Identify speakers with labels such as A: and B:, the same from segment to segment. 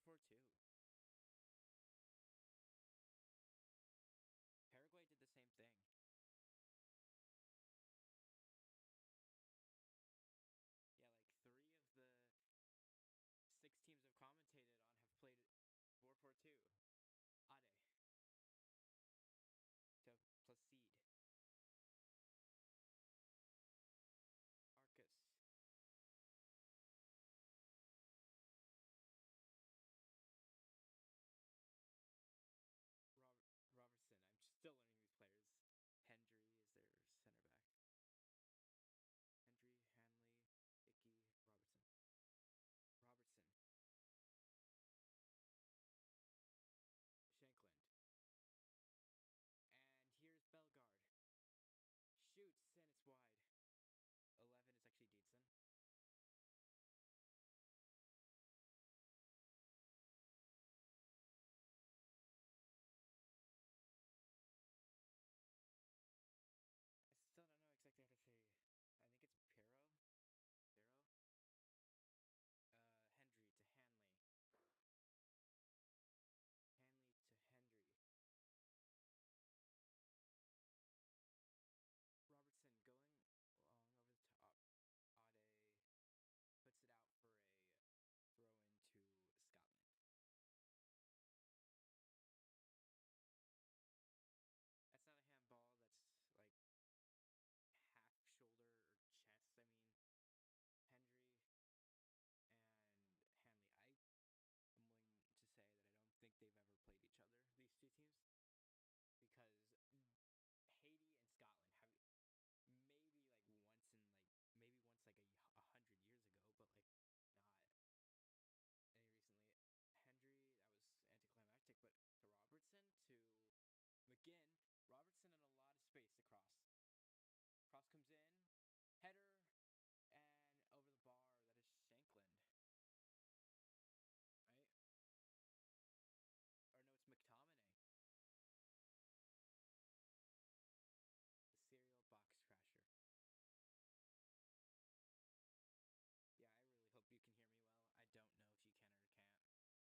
A: 4-4-2. Paraguay did the same thing. Yeah, like three of the six teams I've commentated on have played 4-4-2. Ade to plus seed. Arcus. Robert Robertson. I'm still learning these players. Hendry is their center back. Hendry, Hanley, Hickey, Robertson. Robertson. Shankland. And here's Bellegarde. Shoots and it's wide. 11 is actually Dietzen. I still don't know exactly how to say. I think it's Pero. Pero. Hendry to Hanley. Hanley to Hendry. Robertson going long over the top. Ade puts it out for a throw into Scotland. That's not a handball. That's like half shoulder or chest. I mean, Hendry and Hanley. I am willing to say that I don't think they've ever played each other, these two teams, because Haiti and Scotland have maybe once like a 100 years ago, but like not any recently. Hendry, that was anticlimactic, but to Robertson, to McGinn, Robertson had a lot of space to cross. Cross comes in, header, and over the bar. That is Shankland, right? Or no, it's McTominay. The serial box crasher. Yeah, I really hope you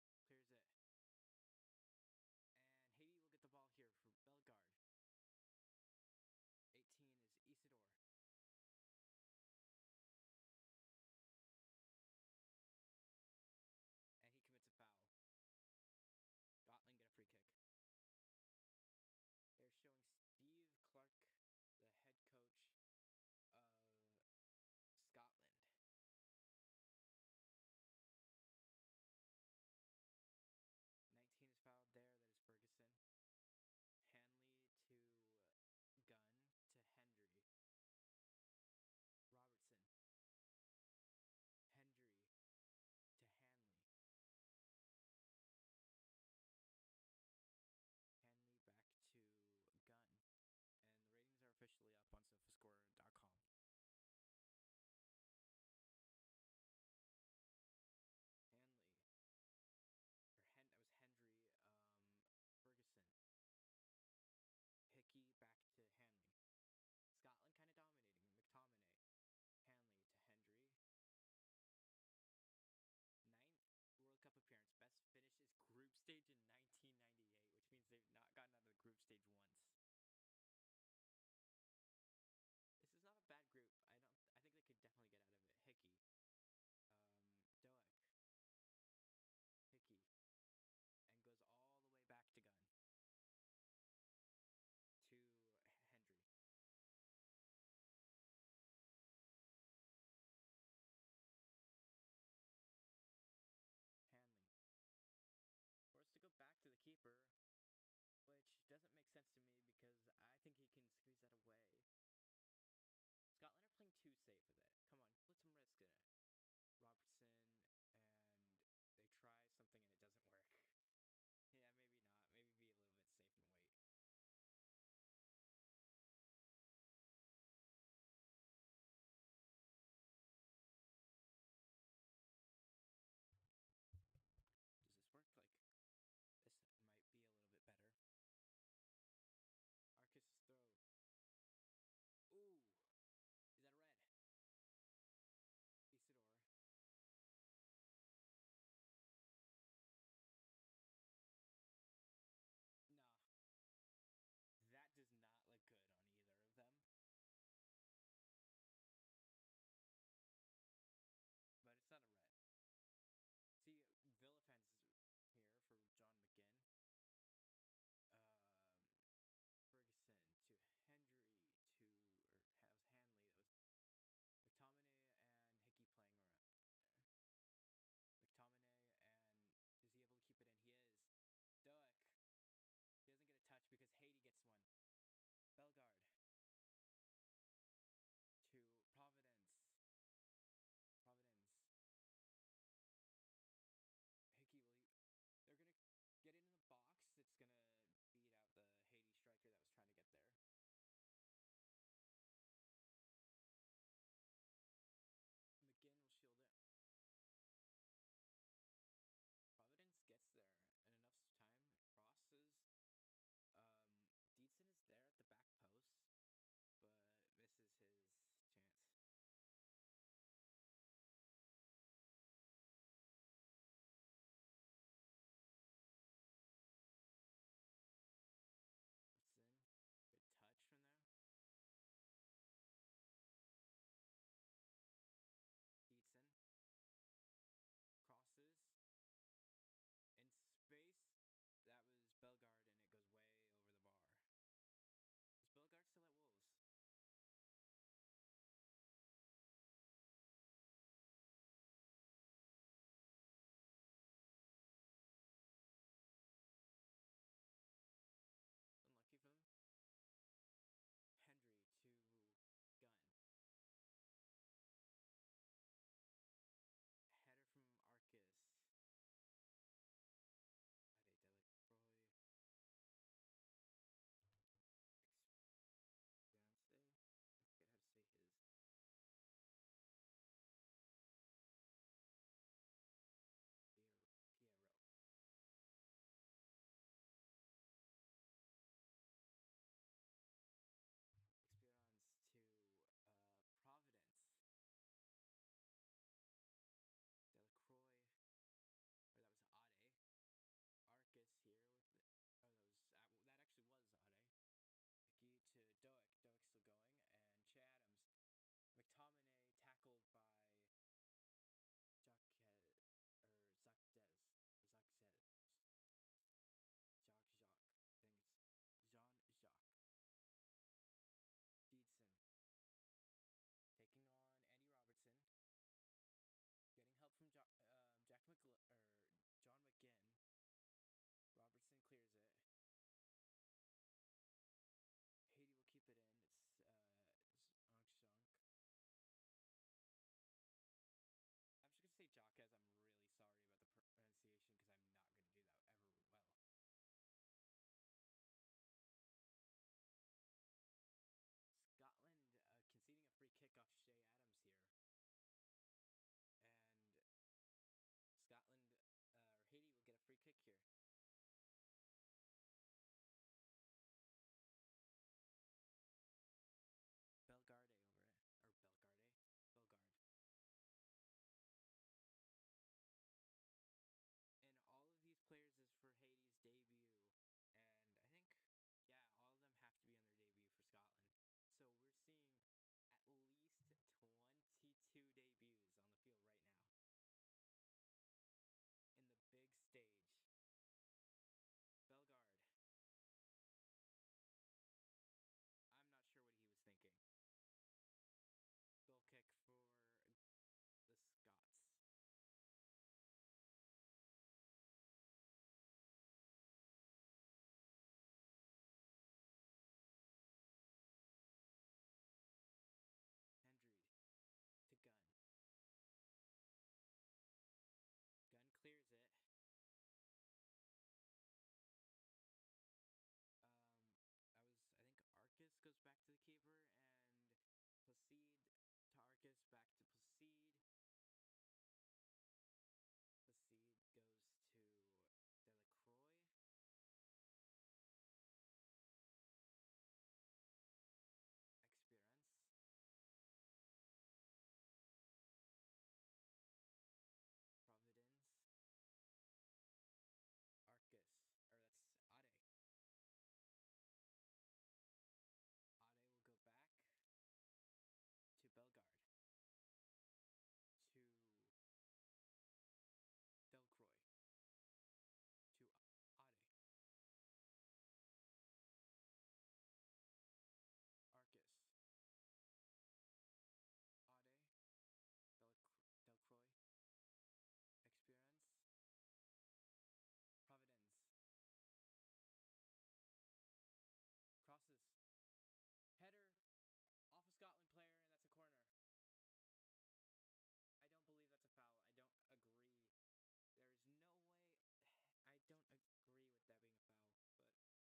A: can hear me well. I don't know if you can or can't. Proceed. Clears it. And Haiti will get the ball here for Bellegarde. 18 is Isidore. And he commits a foul. Scotland get a free kick. They're showing Steve Clark, the head coach of Scotland. 19 is fouled there. That is Ferguson. Hanley to Gunn to Hendry. Robertson. Hendry to Hanley. Hanley back to Gunn. And the ratings are officially up on SofaScore.com. Hanley. That was Hendry. Ferguson. Hickey back to Hanley. Scotland kind of dominating. McTominay. Hanley to Hendry. Ninth World Cup appearance. Best finish is group stage in 1998, which means they've not gotten out of the group stage once. This is not a bad group. I think they could definitely get out of it. Hickey. Doak. Hickey. And goes all the way back to Gunn. To Hendry. Hanley. Forced to go back to the keeper, which doesn't make sense to me because I think he can squeeze that away. Scotland are playing too safe with it. Come on, put some risk in it. Robertson, and they try something and it doesn't work. Yeah, maybe not. Maybe be a little bit safe and wait. Does this work? Like, this might be a little bit better. Arcus throw. Ooh. Is that a red? Doak. Doak's still going, and Che Adams. McTominay tackled by Jacques or Zachdez. Zachdez. Jacques. I think it's Jean Jacques. Deedson taking on Andy Robertson. Getting help from John McGinn. Robertson clears it. Haiti will keep it in. It's Zonk. I'm just gonna say Jacques. I'm really sorry about the pronunciation because I'm not gonna do that ever well. Scotland conceding a free kick off Shea Adams here, and Scotland or Haiti will get a free kick here. Bellegarde over it, or Bellegarde, Bellegarde. And all of these players is for Haiti's debut, and I think, yeah, all of them have to be on their debut for Scotland. So we're seeing at least 22 debuts on the field right now in the big stage. Bellegarde. I'm not sure what he was thinking. Goal kick for the Scots. Hendry to Gunn. Gunn clears it. I think Arcus goes back to the keeper and Placide to Arcus, back to Placide. Placide goes to Delacroix. Experience. Providence. Arcus. Or that's Ade. Ade will go back to Bellegarde. To Delcroix. To Ade. Arcus. Ade. Delcroix. Experience. Providence. Crosses. Header off a Scotland player, and that's a corner. I don't believe that's a foul. I don't agree. There is no way. I don't agree with that being a foul, but Scotland gets a free kick.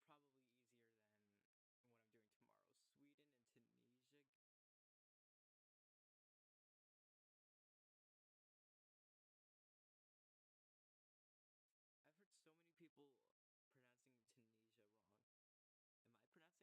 A: Oh, maybe that is. What is Isidore doing? I don't like pronouncing these Haiti names, but they're probably easier than what I'm doing tomorrow. Sweden and Tunisia. I've heard so many people pronouncing Tunisia wrong. Am I pronouncing it wrong?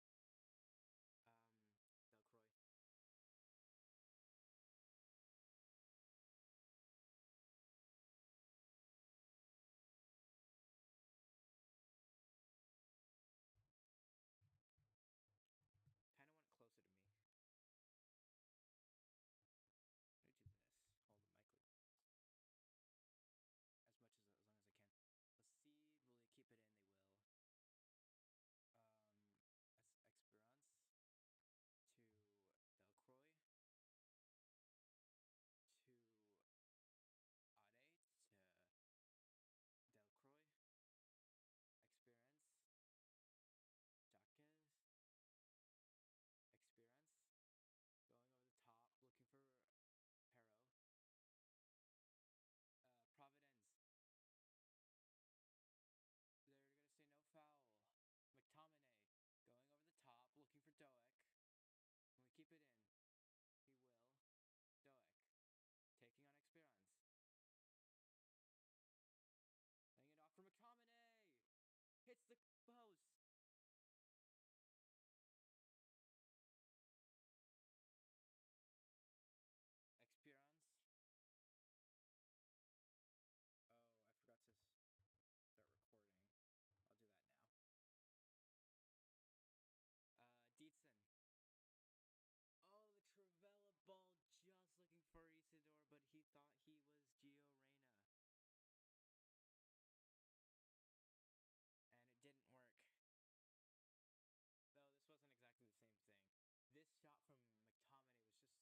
A: Delcroix. Kind of want it closer to me. Let me do this. Hold the mic as long as I can. Placide, will they keep it in? They will. Esperance to Delcroix to Ade to Delcroix. Experience. Jacques. Experience. Going over the top, looking for Perro. Providence. They're gonna say no foul. McTominay going over the top, looking for Doak. Can we keep it in? He will. Doak taking on Experience. Laying it off for McTominay. Hits the post. Isidore, but he thought he was Gio Reyna. And it didn't work. Though this wasn't exactly the same thing. This shot from McTominay was just so close. It hits the post and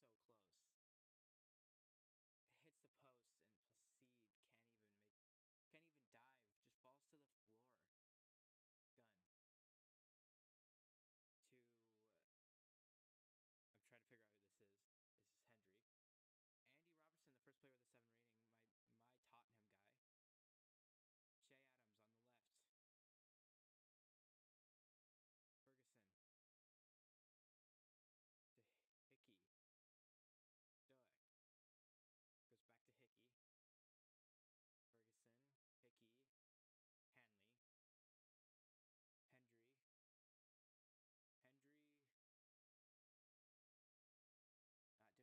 A: Placide can't even dive. Just falls to the floor. Gun. To I'm trying to figure out who this is. This is Hendry. Andy Robertson, the first player with a 7 rating, my Tottenham guy. Che Adams on the left. Ferguson. To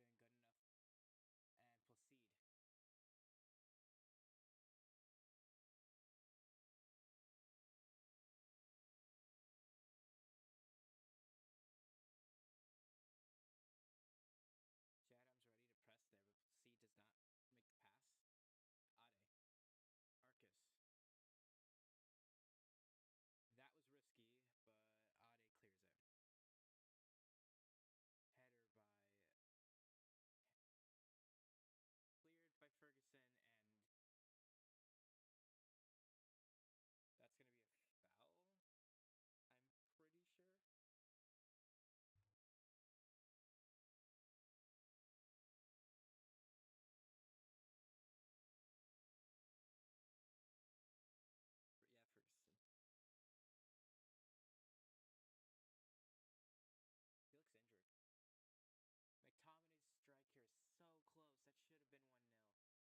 A: Hickey. Stoic. Goes back to Hickey. Ferguson. Hickey. Hanley. Hendry. Hendry. Not doing good enough. And Placide. Adams ready to press there, but Placide does not make the pass. Ade. Arcus. That was risky, but Ade clears it. Header by cleared by Ferguson, and that's going to be a foul, I'm pretty sure. Yeah, Ferguson. He looks injured. McTominay's strike here is so close. That should have been 1-0. Hanley to Hendry to Robertson. And good press from Haiti, but it goes out of play. Eatson. Robertson. You know what? I want Andy Robertson to win. That is who I want. Hendry. To Ferguson. To Hendry. Hanley. Hickey. To Henley. To Gunn. Gunn clears it. Finds McGinn in great space. Robertson in a lot of space. He's going to switch-ish. I don't know what that was. I think Shankland, yeah. And it goes to the keeper. I don't know what exactly he was trying to do. But Placide, it was first to it. Ade. To Placide. Haiti, will they get some spell possession? They are not in control of this game. Though no one thought they would be. This is Delcroix. Ade. To Placide. Placide to Ade.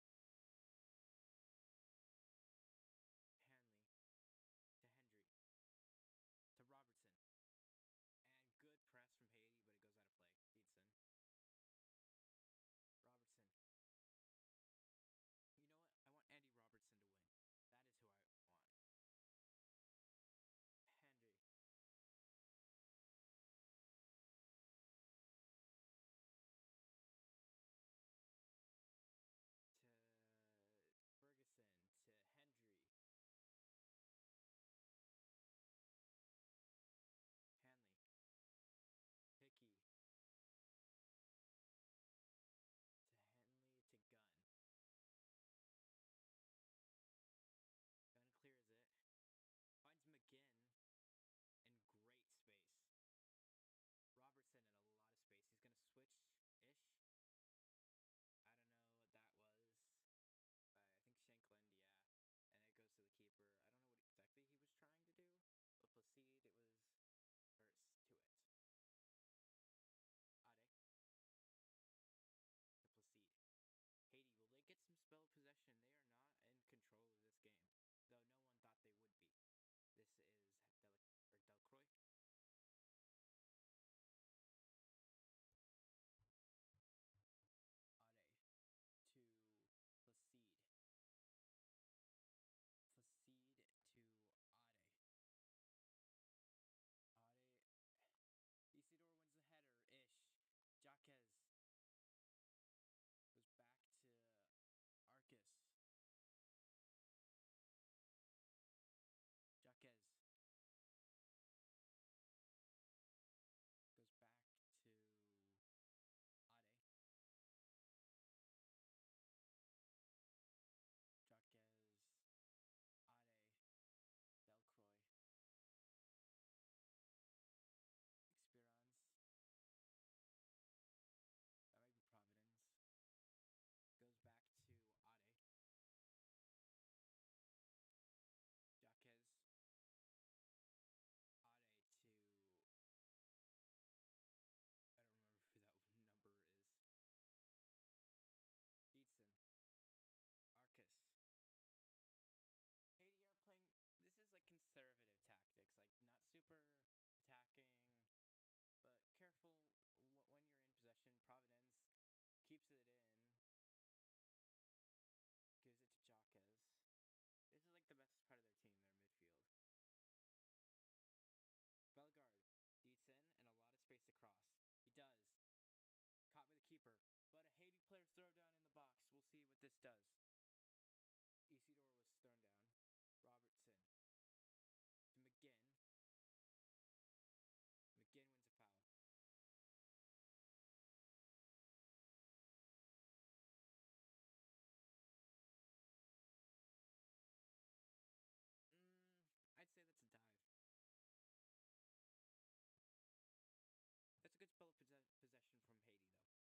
A: Ade. Isidore wins the header-ish. Jaquez goes back to Arcus. Jaquez goes back to Ade. Jaquez. Ade. Delcroix. Experience. That might be Providence. Goes back to Ade. Jaquez. Ade to... I don't remember who that number is. Eatson. Arcus. Haiti are playing... This is like conservative tactics. Like, not super attacking, but careful when you're in possession. Providence keeps it in. Gives it to Jaquez. This is like the best part of their team, their midfield. Bellegarde. Eats in and a lot of space to cross. He does. keeper. But a Haiti player's throw down in the box. We'll see what this does. Isidore was thrown down. Robertson to McGinn. McGinn wins a foul. I'd say that's a dive. That's a good spell of possession from Haiti, though. Proud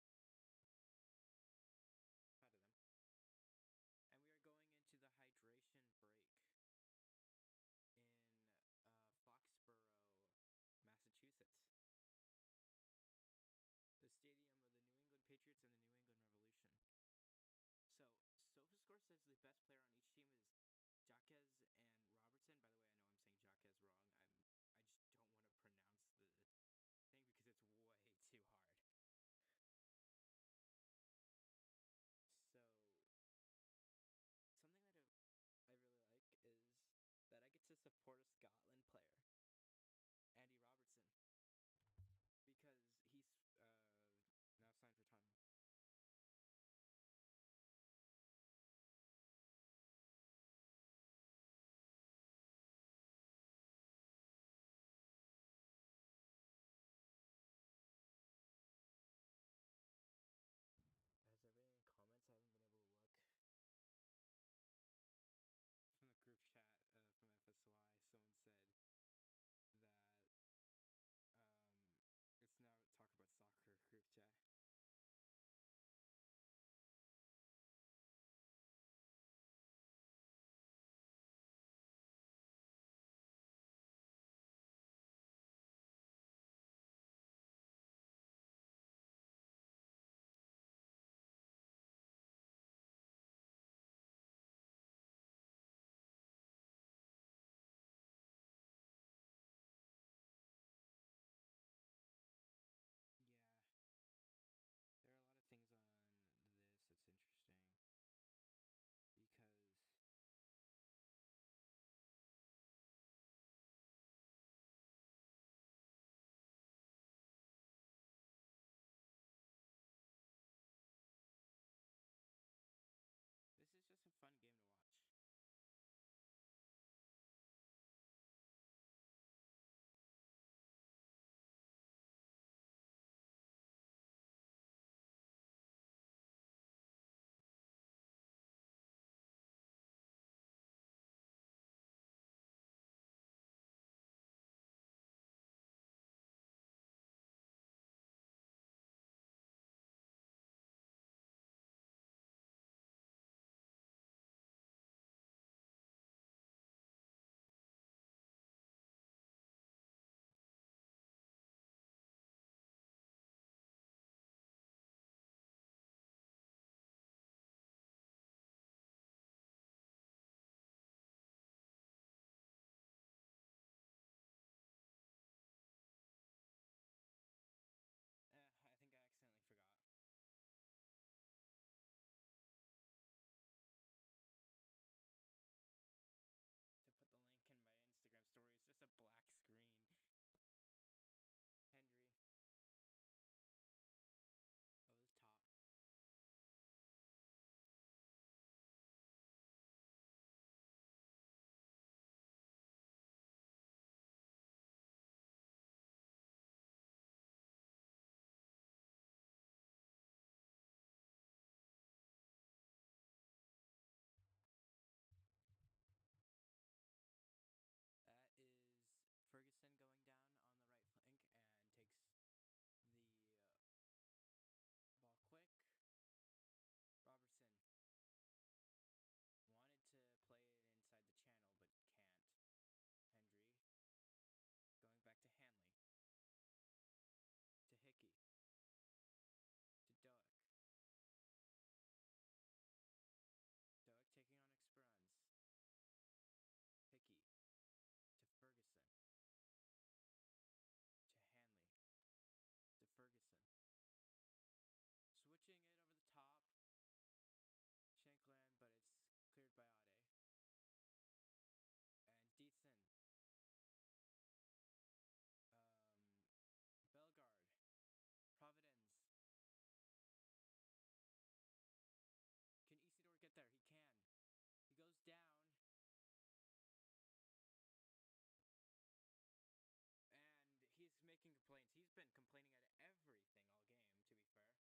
A: of them. And we are going into the hydration break in Foxborough, Massachusetts. The stadium of the New England Patriots and the New England Revolution. So, SofaScore says the best player on each team is Jaquez and Robertson. By the way, I know I'm saying Jaquez wrong. I just don't want to pronounce the thing because it's way too hard. So, something that I really like is that I get to support a Scotland player, Andy Robertson, because he's now signed for Tottenham. Has there been any comments? I haven't been able to look. From the group chat from FSY, someone said, making complaints. He's been complaining at everything all game, to be fair.